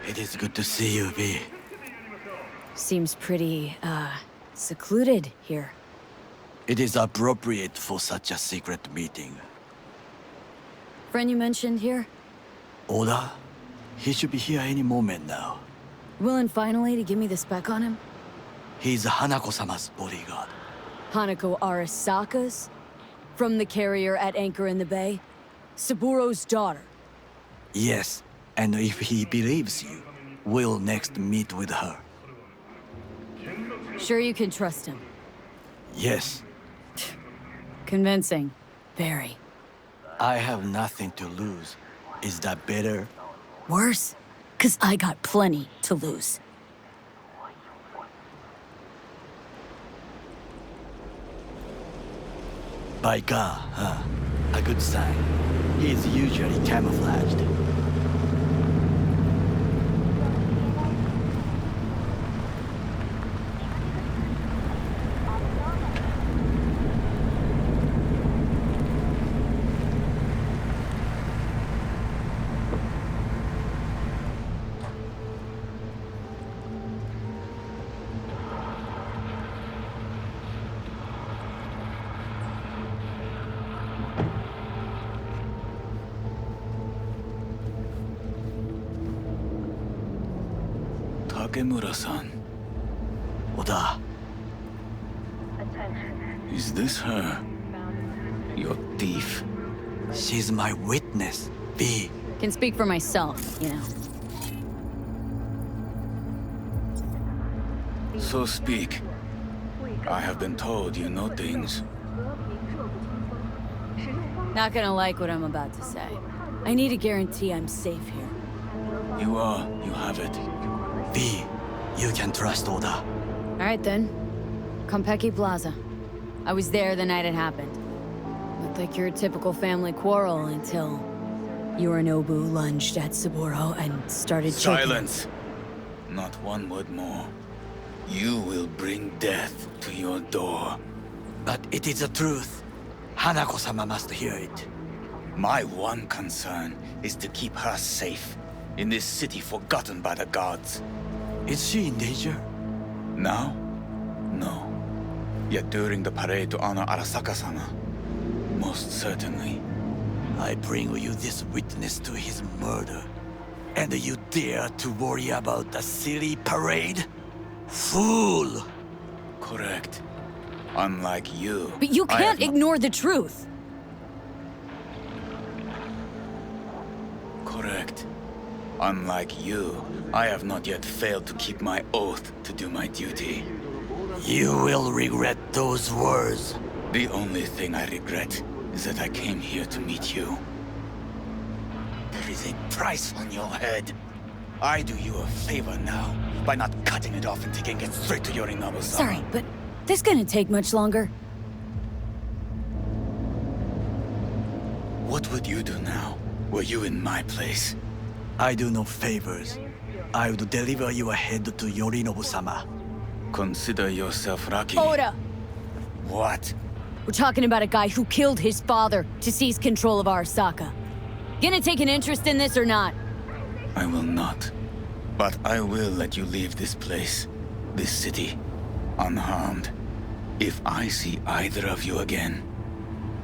It is good to see you, V. Seems pretty, secluded here. It is appropriate for such a secret meeting. Friend you mentioned here? Oda? He should be here any moment now. Willing finally to give me the spec on him? He's Hanako-sama's bodyguard. Hanako Arasaka's? From the carrier at anchor in the bay? Saburo's daughter? Yes, and if he believes you, we'll next meet with her. Sure you can trust him? Yes. Convincing. Very. I have nothing to lose. Is that better? Worse? 'Cause I got plenty to lose. By car, huh? A good sign. He is usually camouflaged. Takemura-san. Oda, Is this her? Your thief? she's my witness, V. Can speak for myself, you know. So speak. I have been told you know things. Not gonna like what I'm about to say. I need a guarantee I'm safe here. You have it. V, you can trust Oda. Alright then. Konpeki Plaza. I was there the night it happened. Looked like your typical family quarrel until Yorinobu lunged at Saburo and started choking. Silence! Not one word more. You will bring death to your door. But it is the truth. Hanako-sama must hear it. My one concern is to keep her safe in this city forgotten by the gods. Is she in danger? Now? No. Yet during the parade to honor Arasaka-sama, most certainly. I bring you this witness to his murder. And you dare to worry about the silly parade? Fool! Correct. Unlike you. But you I have can't not- ignore the truth! Correct. Unlike you, I have not yet failed to keep my oath to do my duty. You will regret those words. The only thing I regret is that I came here to meet you. There is a price on your head. I do you a favor now by not cutting it off and taking it straight to Yorinobu-sama. Sorry, but this gonna take much longer. What would you do now, were you in my place? I do no favors. I would deliver your head to Yorinobu-sama. Consider yourself lucky. Oda! What? We're talking about a guy who killed his father to seize control of Arasaka. Gonna take an interest in this or not? I will not. But I will let you leave this place, this city, unharmed. If I see either of you again,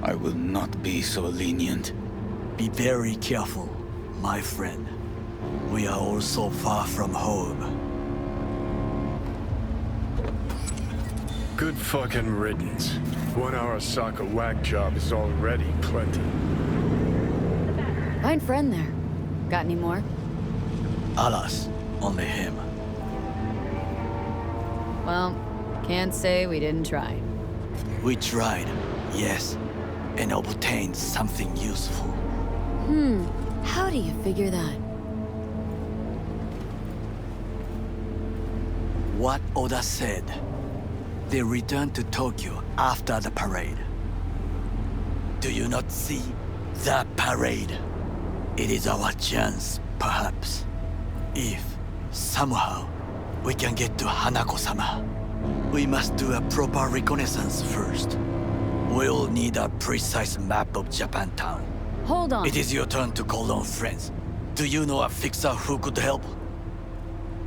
I will not be so lenient. Be very careful, my friend. We are all so far from home. Good fucking riddance. One Arasaka whack job is already plenty. Fine friend there. Got any more? Alas, only him. Well, can't say we didn't try. We tried, yes, and obtained something useful. How do you figure that? What Oda said. They returned to Tokyo after the parade. Do you not see the parade? It is our chance, perhaps. If, somehow, we can get to Hanako-sama. We must do a proper reconnaissance first. We'll need a precise map of Japantown. Hold on. It is your turn to call on friends. Do you know a fixer who could help?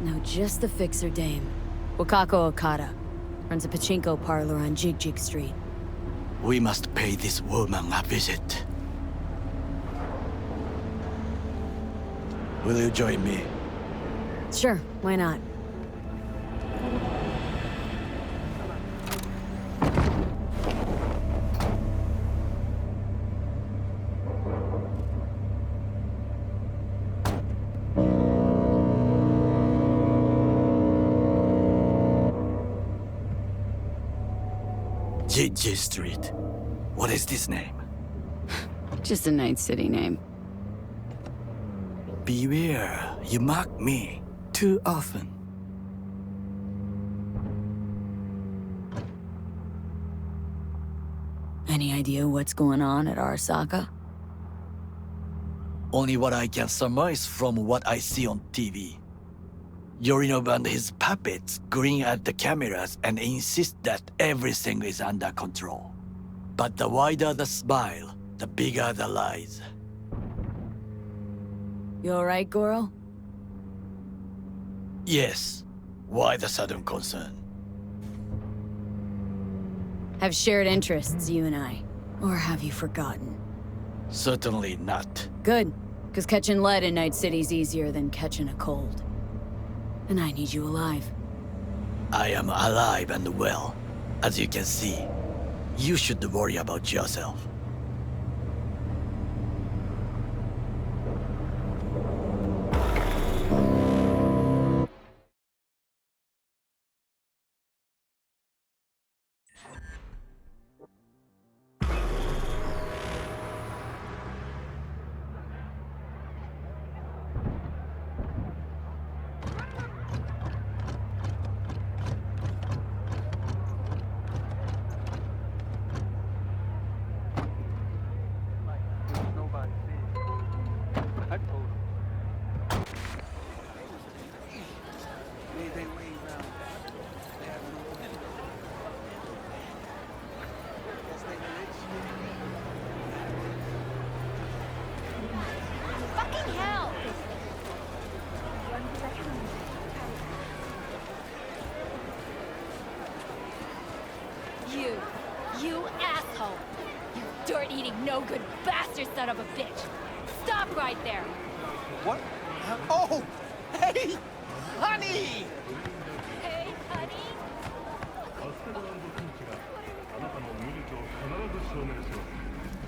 No, just the fixer dame. Wakako Okada. Runs a pachinko parlor on Jig Jig Street. We must pay this woman a visit. Will you join me? Sure, why not? Jiji Street. What is this name? Just a Night City name. Beware, you mock me too often. Any idea what's going on at Arasaka? Only what I can surmise from what I see on TV. Yorinobu and his puppets grin at the cameras and insist that everything is under control. But the wider the smile, the bigger the lies. You alright, Goro? Yes. Why the sudden concern? Have shared interests, you and I. Or have you forgotten? Certainly not. Good, because catching lead in Night City's easier than catching a cold. And I need you alive. I am alive and well, as you can see. You should worry about yourself. Fucking hell! You asshole! You dirt-eating, no-good bastard son of a bitch! Stop right there! What? Oh! Hey! Honey! Hey, honey!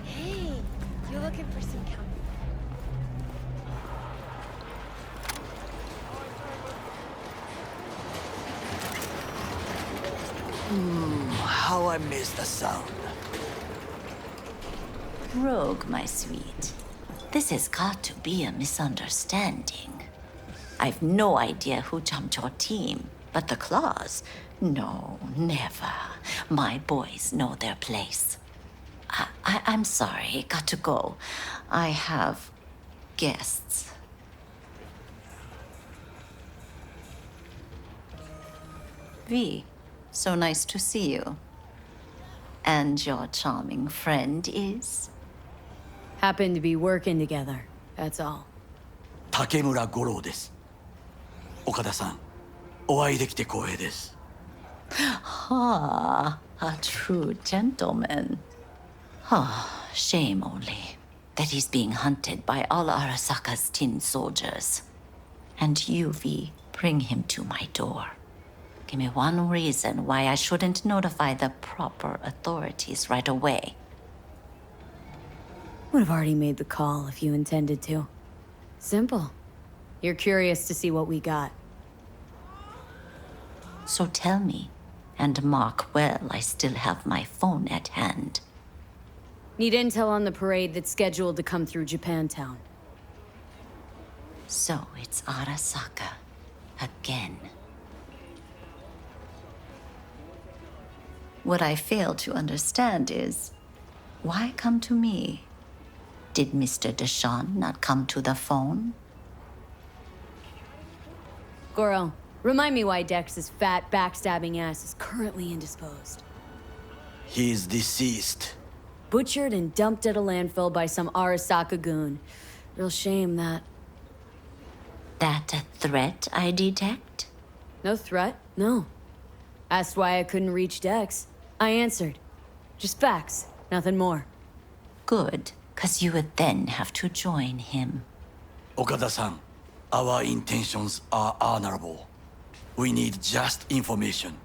Hey, you looking for some company? How I miss the sound. Rogue, my sweet. This has got to be a misunderstanding. I've no idea who jumped your team, but the claws? No, never. My boys know their place. I'm sorry, got to go. I have guests. V, so nice to see you. And your charming friend is? Happen to be working together, that's all. 竹村五郎です。岡田さん、お会いできて光栄です。Ah, a true gentleman. Ah, shame only that he's being hunted by all Arasaka's tin soldiers. And you, V, bring him to my door. Give me one reason why I shouldn't notify the proper authorities right away. Would have already made the call if you intended to. Simple. You're curious to see what we got. So tell me, and mark well I still have my phone at hand. Need intel on the parade that's scheduled to come through Japantown. So it's Arasaka. Again. What I fail to understand is, why come to me? Did Mr. Deshawn not come to the phone? Goro, remind me why Dex's fat, backstabbing ass is currently indisposed. He is deceased. Butchered and dumped at a landfill by some Arasaka goon. Real shame that. That a threat I detect? No threat, no. Asked why I couldn't reach Dex. I answered. Just facts, nothing more. Good, because you would then have to join him. Okada-san, our intentions are honorable. We need just information.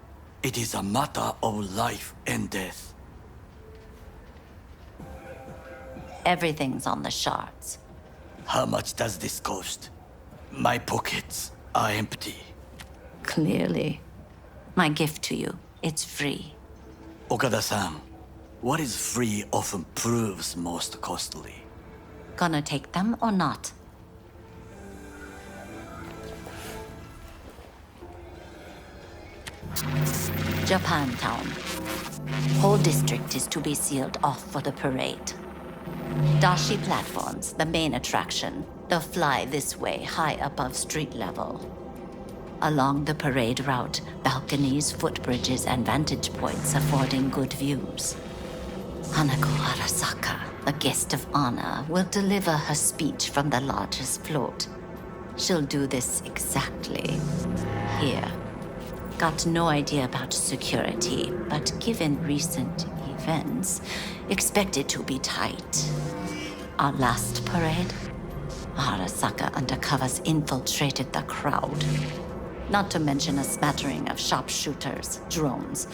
It is a matter of life and death. Everything's on the shards. How much does this cost? My pockets are empty. Clearly. My gift to you, it's free. Okada-san, what is free often proves most costly. Gonna take them or not? Japantown. Whole district is to be sealed off for the parade. Dashi platforms, the main attraction. They'll fly this way, high above street level. Along the parade route, balconies, footbridges, and vantage points affording good views. Hanako Arasaka, the guest of honor, will deliver her speech from the largest float. She'll do this exactly here. Got no idea about security, but given recent events, expect it to be tight. Our last parade, Arasaka undercovers infiltrated the crowd. Not to mention a smattering of sharpshooters, drones.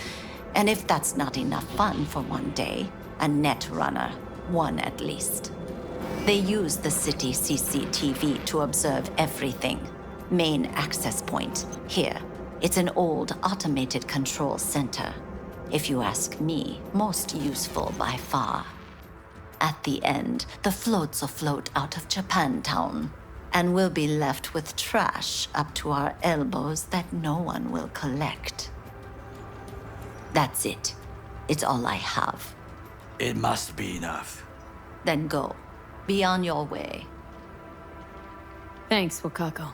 And if that's not enough fun for one day, a net runner, one at least. They use the city CCTV to observe everything. Main access point, here. It's an old automated control center. If you ask me, most useful by far. At the end, the floats will float out of Japantown, and we'll be left with trash up to our elbows that no one will collect. That's it. It's all I have. It must be enough. Then go. Be on your way. Thanks, Wakako.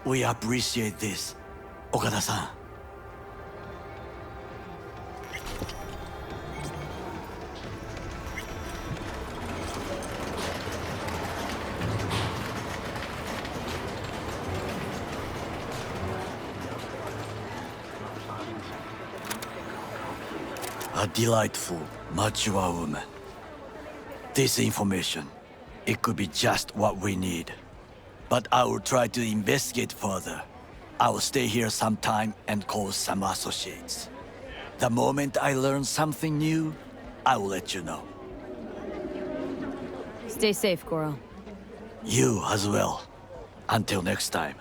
We appreciate this, Okada-san. A delightful, mature woman. This information, it could be just what we need. But I will try to investigate further. I will stay here some time and call some associates. The moment I learn something new, I will let you know. Stay safe, Goro. You as well. Until next time.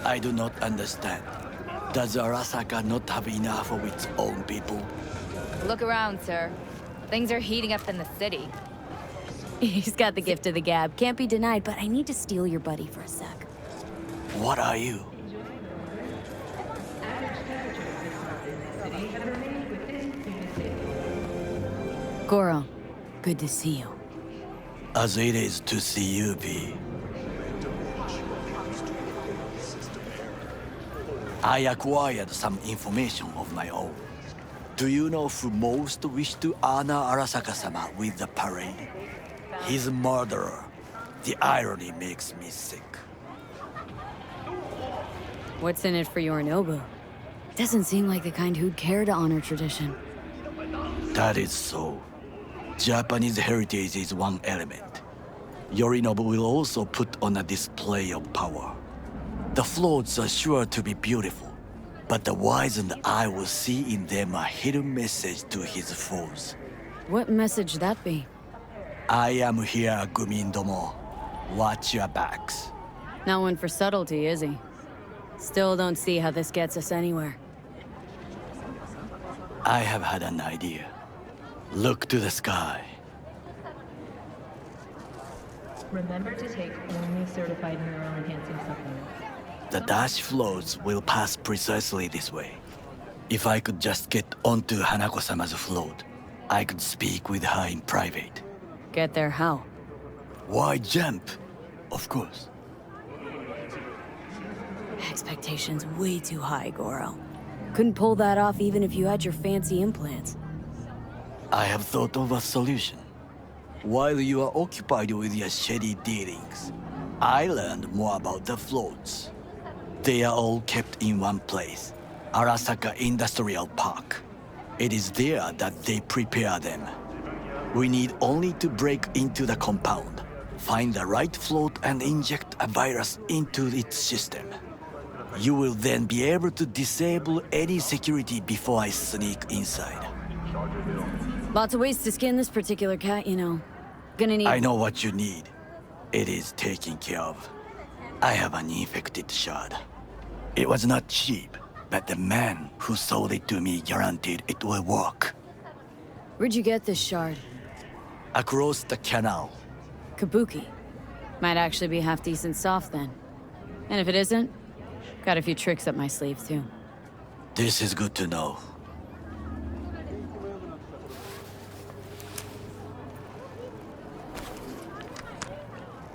I do not understand. Does Arasaka not have enough of its own people? Look around, sir. Things are heating up in the city. He's got the gift of the gab. Can't be denied, but I need to steal your buddy for a sec. What are you? Goro, good to see you. As it is to see you, B. I acquired some information of my own. Do you know who most wished to honor Arasaka-sama with the parade? His murderer. The irony makes me sick. What's in it for Yorinobu? Doesn't seem like the kind who'd care to honor tradition. That is so. Japanese heritage is one element. Yorinobu will also put on a display of power. The floats are sure to be beautiful, but the wizened eye will see in them a hidden message to his foes. What message that be? I am here, Gumindomo. Watch your backs. Not one for subtlety, is he? Still don't see how this gets us anywhere. I have had an idea. Look to the sky. Remember to take only certified neural-enhancing supplements. The dash floats will pass precisely this way. If I could just get onto Hanako-sama's float, I could speak with her in private. Get there how? Why jump? Of course. Expectations way too high, Goro. Couldn't pull that off even if you had your fancy implants. I have thought of a solution. While you are occupied with your shady dealings, I learned more about the floats. They are all kept in one place, Arasaka Industrial Park. It is there that they prepare them. We need only to break into the compound, find the right float and inject a virus into its system. You will then be able to disable any security before I sneak inside. Lots of ways to skin this particular cat, you know. Gonna need— I know what you need. It is taken care of. I have an infected shard. It was not cheap, but the man who sold it to me guaranteed it will work. Where'd you get this shard? Across the canal. Kabuki. Might actually be half-decent soft then. And if it isn't, got a few tricks up my sleeve too. This is good to know.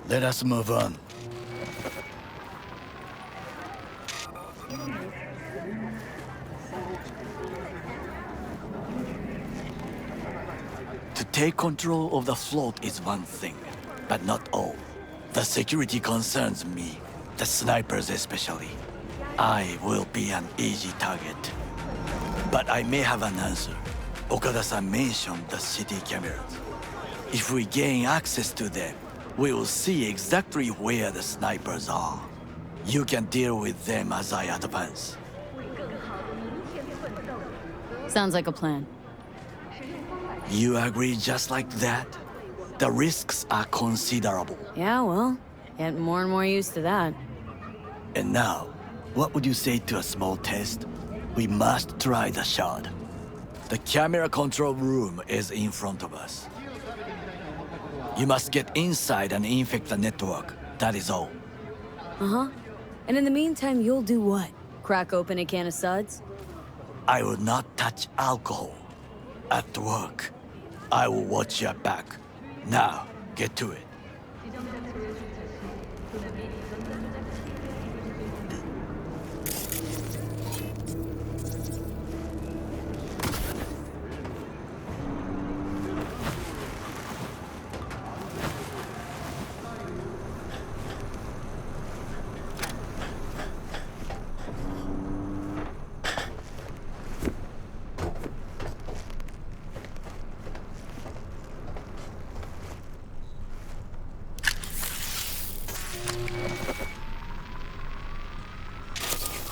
Let us move on. To take control of the float is one thing, but not all. The security concerns me, the snipers especially. I will be an easy target. But I may have an answer. Okada-san mentioned the city cameras. If we gain access to them, we will see exactly where the snipers are. You can deal with them as I advance. Sounds like a plan. You agree just like that? The risks are considerable. Yeah, well, getting more and more used to that. And now, what would you say to a small test? We must try the shard. The camera control room is in front of us. You must get inside and infect the network. That is all. Uh-huh. And in the meantime, you'll do what? Crack open a can of suds? I will not touch alcohol. At work, I will watch your back. Now, get to it.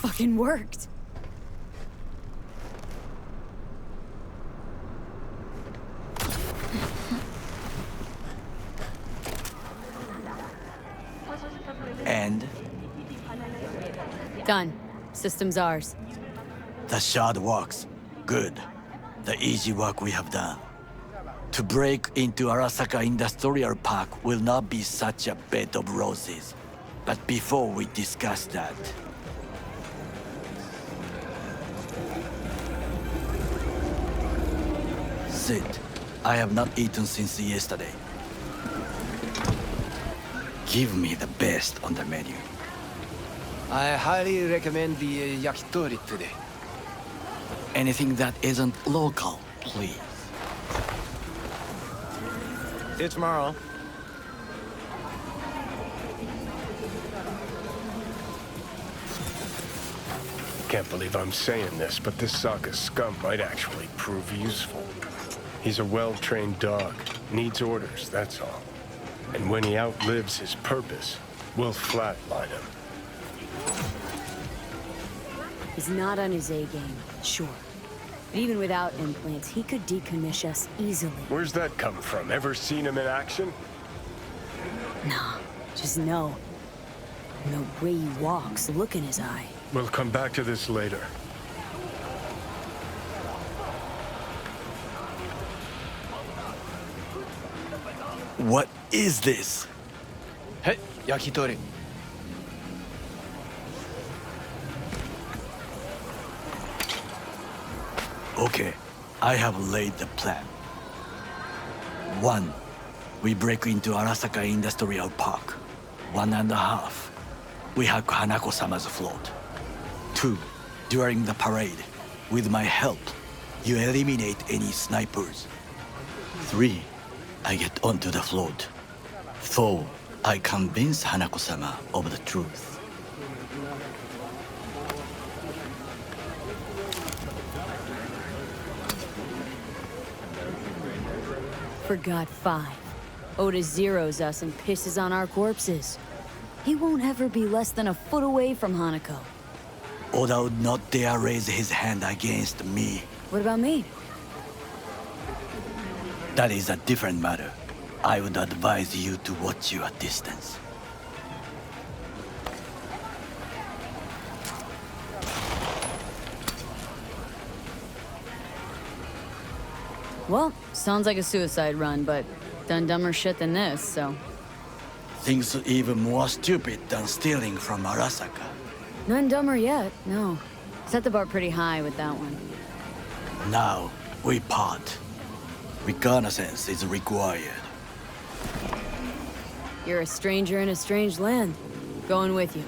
Fucking worked. And Done. System's ours. the shard works. Good. The easy work we have done. To break into Arasaka Industrial Park will not be such a bed of roses. But before we discuss that, sit. I have not eaten since yesterday. Give me the best on the menu. I highly recommend the yakitori today. Anything that isn't local, please. See you tomorrow. Can't believe I'm saying this, but this Sokka scum might actually prove useful. He's a well-trained dog. Needs orders, that's all. And when he outlives his purpose, we'll flatline him. He's not on his A game, sure. But even without implants, he could decommission us easily. Where's that come from? Ever seen him in action? Nah, just no. And the way he walks, the look in his eye. We'll come back to this later. What is this? Hey, yakitori. Okay, I have laid the plan. 1. We break into Arasaka Industrial Park. 1.5. We hack Hanako-sama's float. 2. During the parade, with my help, you eliminate any snipers. 3. I get onto the float. 4. I convince Hanako-sama of the truth. Forgot 5. Oda zeroes us and pisses on our corpses. He won't ever be less than a foot away from Hanako. Oda would not dare raise his hand against me. What about me? That is a different matter. I would advise you to watch your distance. Well, sounds like a suicide run, but done dumber shit than this, so... Things even more stupid than stealing from Arasaka. None dumber yet, no. Set the bar pretty high with that one. Now, we part. Reconnaissance is required. You're a stranger in a strange land. Going with you.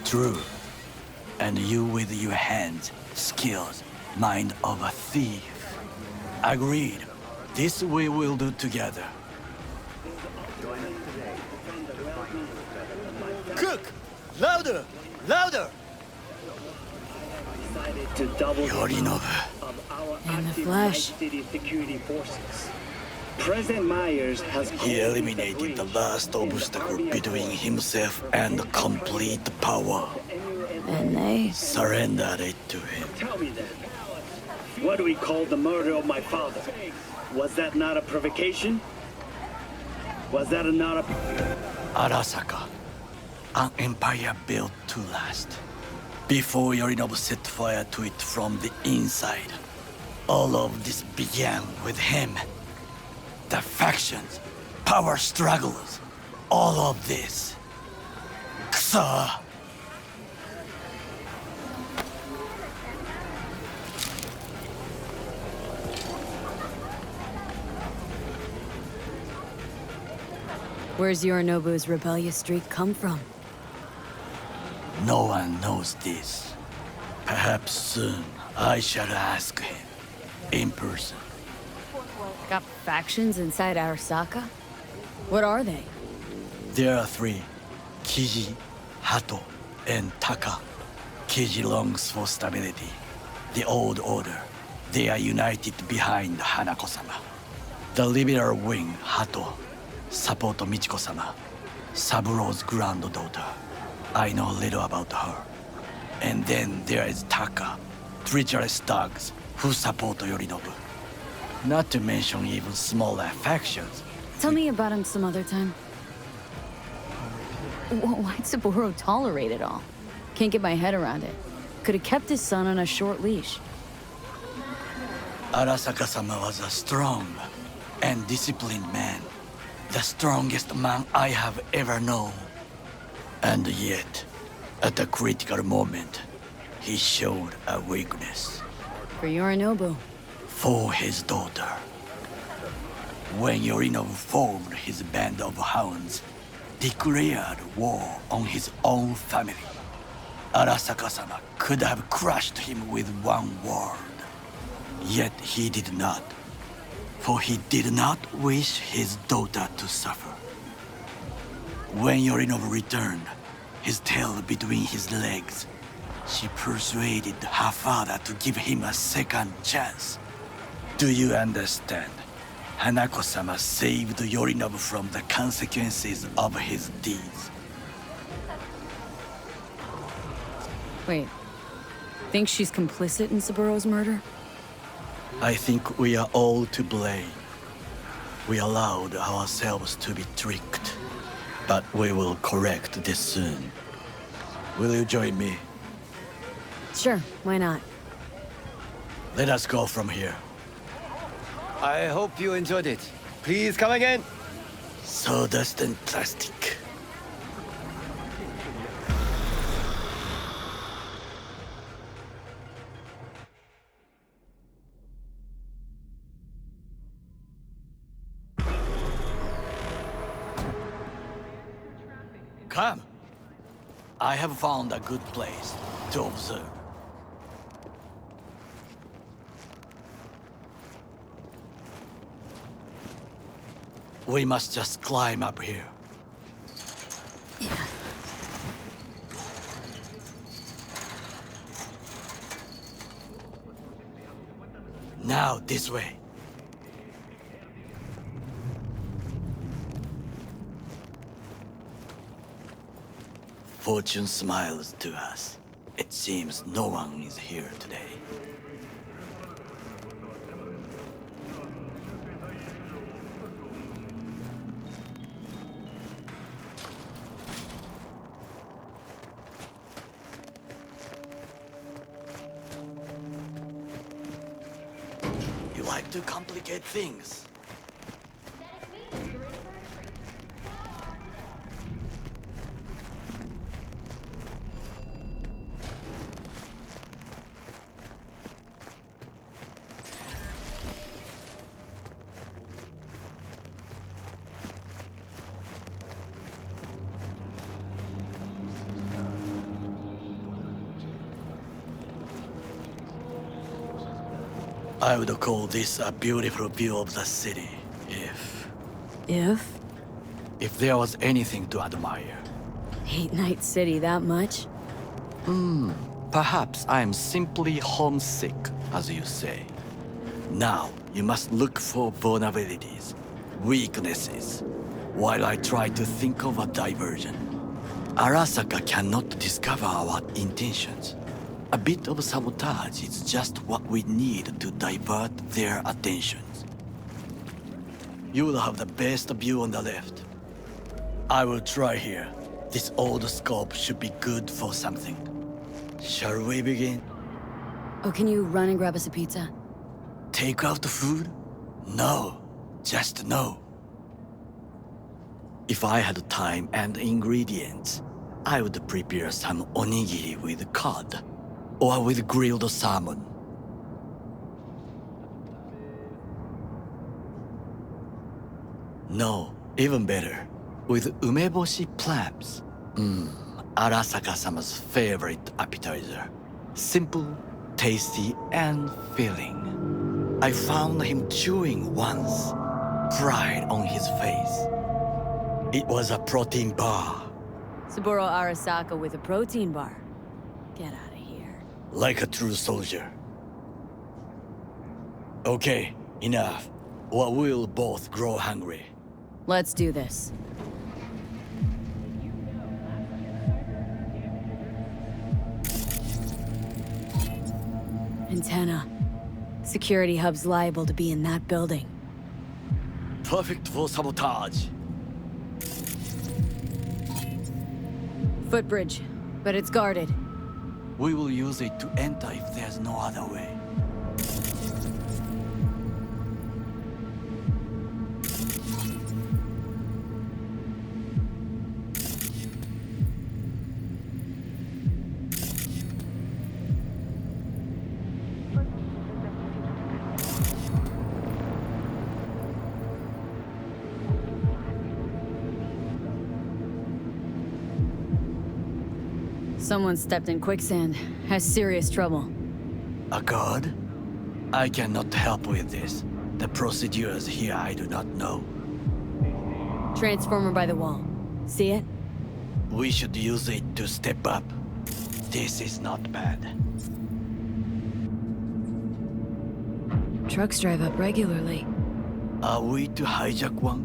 True. And you with your hands, skills, mind of a thief. Agreed. This we will do together. Cook! Louder! Louder! Yorinobu. And the Flash. President Myers has He eliminated the last obstacle between himself and complete power. And they... Surrendered it to him. Tell me then, what do we call the murder of my father? Was that not a provocation? Was that not a... Arasaka. An empire built to last. Before Yorinobu set fire to it from the inside. All of this began with him. The factions, power struggles, all of this. Kusa! Where's Yorinobu's rebellious streak come from? No one knows this. Perhaps soon I shall ask him. In person. Got factions inside Arasaka? What are they? There are 3. Kiji, Hato, and Taka. Kiji longs for stability. The old order. They are united behind Hanako-sama. The liberal wing, Hato, support Michiko-sama, Saburo's granddaughter. I know little about her. And then there is Taka, treacherous thugs who support Yorinobu. Not to mention even smaller factions. Tell me about him some other time. Why'd Saburo tolerate it all? Can't get my head around it. Could have kept his son on a short leash. Arasaka-sama was a strong and disciplined man. The strongest man I have ever known. And yet, at a critical moment, he showed a weakness. For Yorinobu. For his daughter. When Yorinobu formed his band of hounds, declared war on his own family, Arasaka-sama could have crushed him with one word. Yet he did not, for he did not wish his daughter to suffer. When Yorinobu returned, his tail between his legs, she persuaded her father to give him a second chance. Do you understand? Hanako-sama saved Yorinobu from the consequences of his deeds. Wait. Think she's complicit in Saburo's murder? I think we are all to blame. We allowed ourselves to be tricked. But we will correct this soon. Will you join me? Sure, why not? Let us go from here. I hope you enjoyed it. Please come again. Sawdust and plastic. Come. I have found a good place to observe. We must just climb up here. Yeah. Now, this way. Fortune smiles to us. It seems no one is here today. You like to complicate things. I would call this a beautiful view of the city, If? if there was anything to admire. Hate Night City that much? Perhaps I am simply homesick, as you say. Now, you must look for vulnerabilities, weaknesses, while I try to think of a diversion. Arasaka cannot discover our intentions. A bit of sabotage is just what we need to divert their attentions. You will have the best view on the left. I will try here. This old scope should be good for something. Shall we begin? Oh, can you run and grab us a pizza? Take out the food? No, just no. If I had time and ingredients, I would prepare some onigiri with cod, or with grilled salmon. No, even better, with umeboshi clams. Arasaka-sama's favorite appetizer. Simple, tasty, and filling. I found him chewing once, pride on his face. It was a protein bar. Saburo Arasaka with a protein bar. Get out of here. Like a true soldier. Okay, enough. Or we'll both grow hungry. Let's do this. Antenna. Security hub's liable to be in that building. Perfect for sabotage. Footbridge, but it's guarded. We will use it to enter if there's no other way. Someone stepped in quicksand. Has serious trouble. A god? I cannot help with this. The procedures here I do not know. Transformer by the wall. See it? We should use it to step up. This is not bad. Trucks drive up regularly. Are we to hijack one?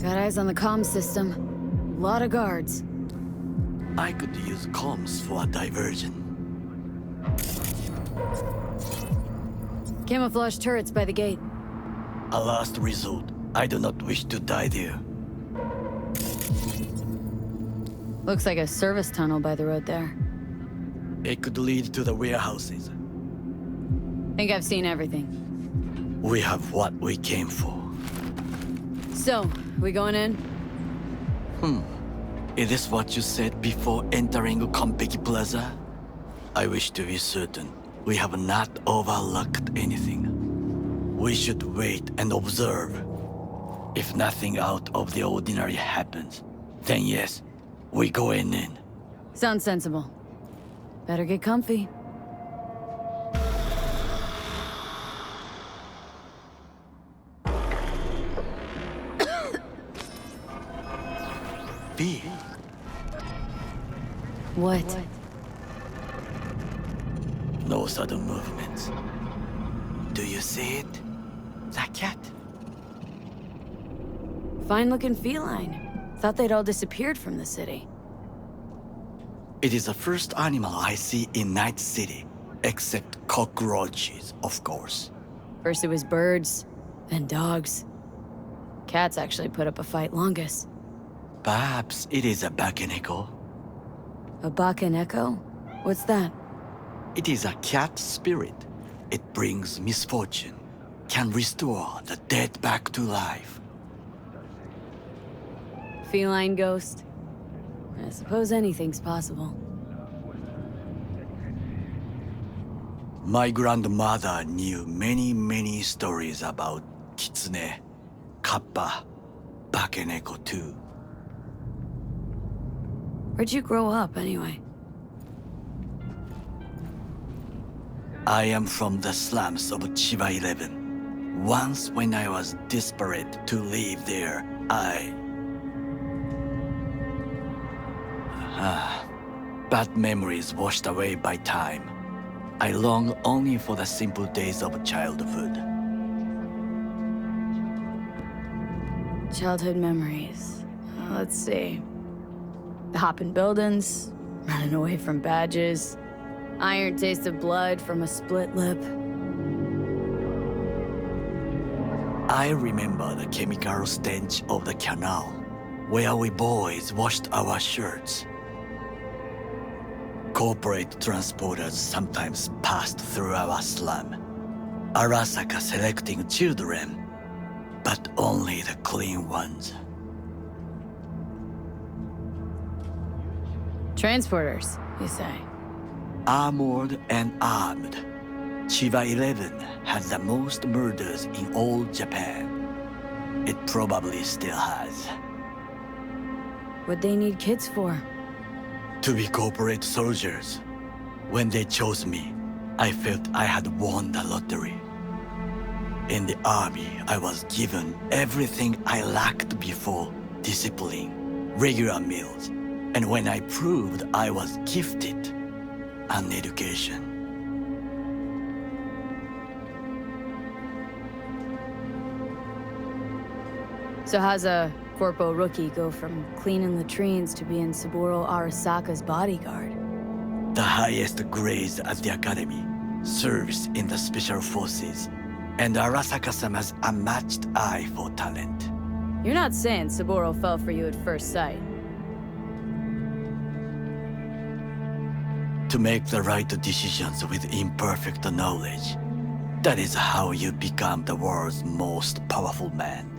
Got eyes on the comm system. Lot of guards. I could use comms for a diversion. Camouflage turrets by the gate. A last resort. I do not wish to die there. Looks like a service tunnel by the road there. It could lead to the warehouses. Think I've seen everything. We have what we came for. So, we going in? Is this what you said before entering Konpeki Plaza? I wish to be certain we have not overlooked anything. We should wait and observe. If nothing out of the ordinary happens, then yes, we go in. Sounds sensible. Better get comfy. B. What? No sudden movements. Do you see it? The cat? Fine-looking feline. Thought they'd all disappeared from the city. It is the first animal I see in Night City, except cockroaches, of course. First it was birds, then dogs. Cats actually put up a fight longest. Perhaps it is a bakeneko. A Bakaneko? What's that? It is a cat spirit. It brings misfortune, can restore the dead back to life. Feline ghost? I suppose anything's possible. My grandmother knew many stories about kitsune, kappa, bakeneko too. Where'd you grow up, anyway? I am from the slums of Chiba 11. Once when I was desperate to live there, bad memories washed away by time. I long only for the simple days of childhood. Childhood memories. Let's see. Hopping buildings, running away from badges, iron taste of blood from a split lip. I remember the chemical stench of the canal, where we boys washed our shirts. Corporate transporters sometimes passed through our slum. Arasaka selecting children, but only the clean ones. Transporters, you say? Armored and armed. Chiba 11 had the most murders in all Japan. It probably still has. What'd they need kids for? To be corporate soldiers. When they chose me, I felt I had won the lottery. In the army, I was given everything I lacked before: discipline, regular meals, and when I proved I was gifted, an education. So how's a corpo rookie go from cleaning latrines to being Saburo Arasaka's bodyguard? The highest grades at the academy, service in the special forces, and Arasaka-sama's unmatched eye for talent. You're not saying Saburo fell for you at first sight. To make the right decisions with imperfect knowledge, that is how you become the world's most powerful man.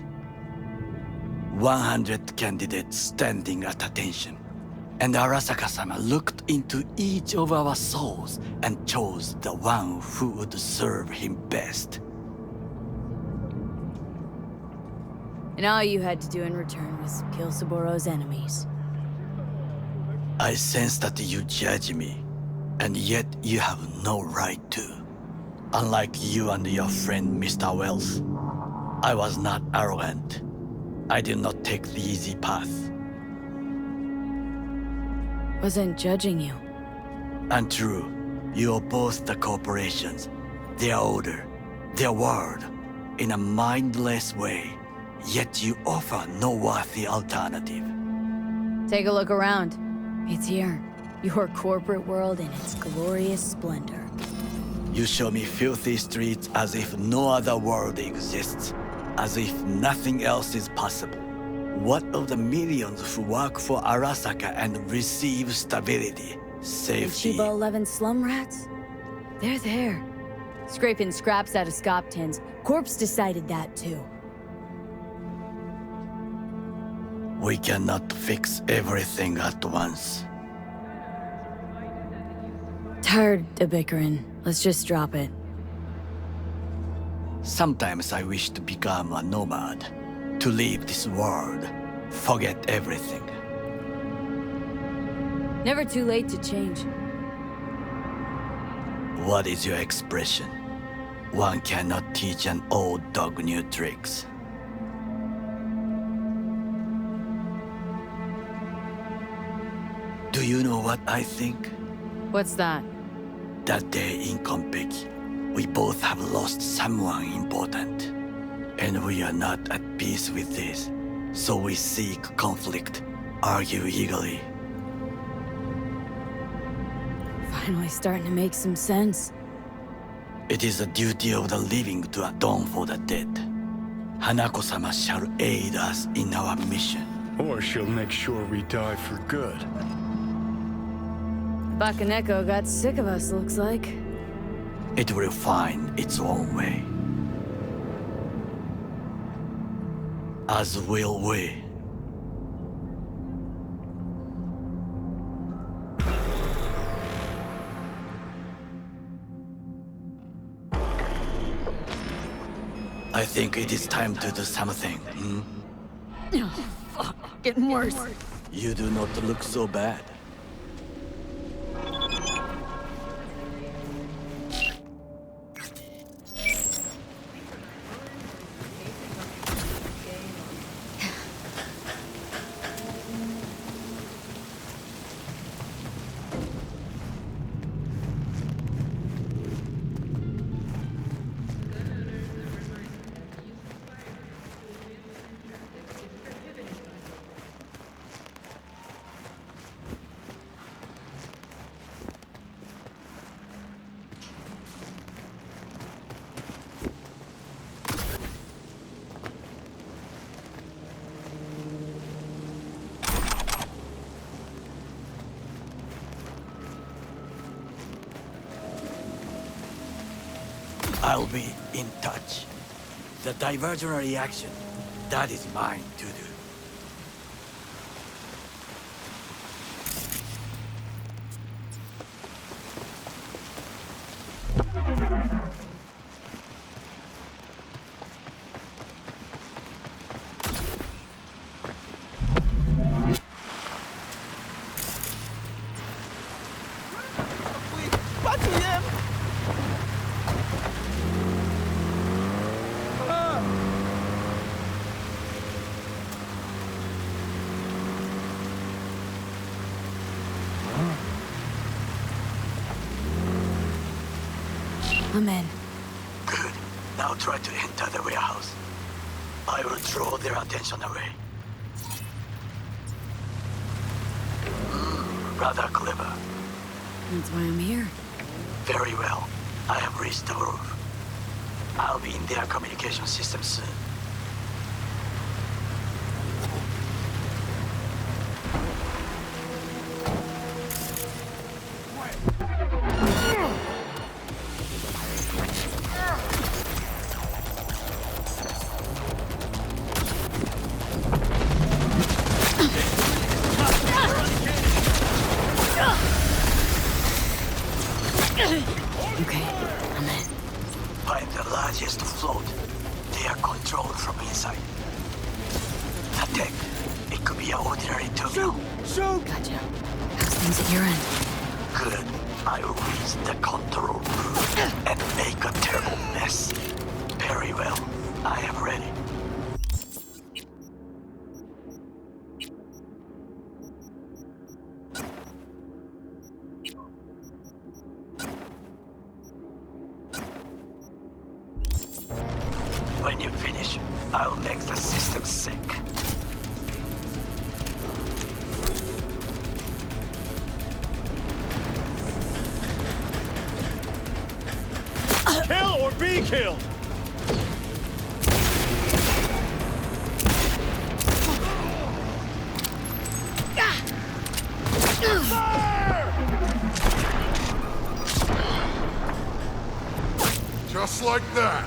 100 candidates standing at attention, and Arasaka-sama looked into each of our souls and chose the one who would serve him best. And all you had to do in return was kill Saburo's enemies. I sense that you judge me, and yet you have no right to. Unlike you and your friend Mr. Wells, I was not arrogant. I did not take the easy path. Wasn't judging you. Untrue. You oppose the corporations, their order, their world, in a mindless way, yet you offer no worthy alternative. Take a look around. It's here. Your corporate world in its glorious splendor. You show me filthy streets as if no other world exists, as if nothing else is possible. What of the millions who work for Arasaka and receive stability, And safety? Shiba 11 slum rats? They're there. Scraping scraps out of scop tins. Corpse decided that too. We cannot fix everything at once. Tired of bickering. Let's just drop it. Sometimes I wish to become a nomad, to leave this world, forget everything. Never too late to change. What is your expression? One cannot teach an old dog new tricks. Do you know what I think? What's that? That day in Konpeki, we both have lost someone important. And we are not at peace with this. So we seek conflict, argue eagerly. Finally starting to make some sense. It is the duty of the living to atone for the dead. Hanako-sama shall aid us in our mission. Or she'll make sure we die for good. Bakaneko got sick of us, looks like. It will find its own way. As will we. I think it is time to do something, hmm? Oh, fuck. Getting worse. You do not look so bad. I'll be in touch. The diversionary reaction, that is mine to do. I'm in. Good. Now try to enter the warehouse. I will draw their attention away. Rather clever. That's why I'm here. Very well. I have reached the roof. I'll be in their communication system soon. Okay, I'm in. Find the largest float. They are controlled from inside. The tech, it could be an ordinary terminal. Gotcha. Everything's at your end. Good. I will reach the control room and make a terrible mess. Very well. I am ready. When you finish, I'll make the system sync. Kill or be killed! Just like that.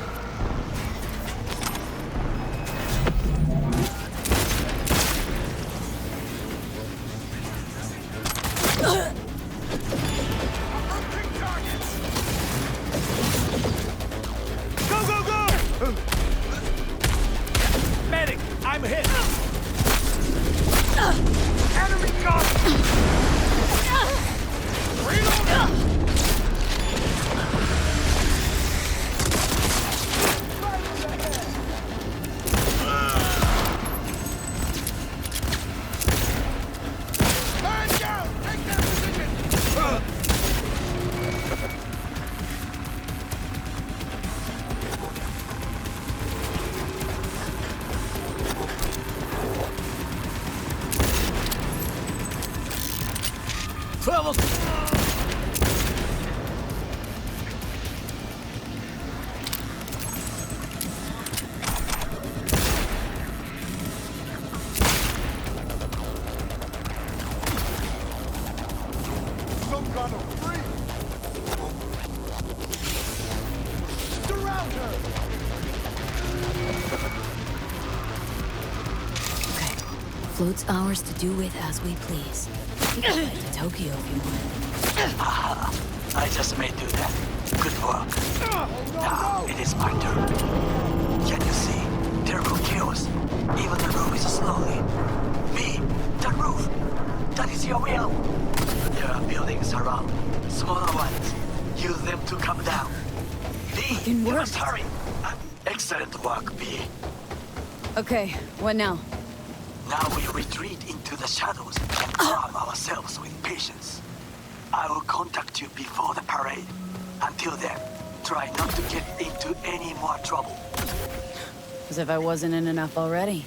Go, go, go! Medic, I'm hit! Enemy gun! Reload! Man down! Take that position! Some kind of free! Surround her! Okay. Float's ours to do with as we please. Head to Tokyo if you want. Aha! I just may do that. Good work. Now it is my turn. Can you see? Terrible chaos. Even the room is slowly. Me, the roof. That is your will. There are buildings around. Smaller ones. Use them to come down. B, you must hurry. Excellent work, B. Okay, what now? Now we retreat into the shadows and arm ourselves with patience. I will contact you before the parade. Until then, try not to get into any more trouble. As if I wasn't in enough already.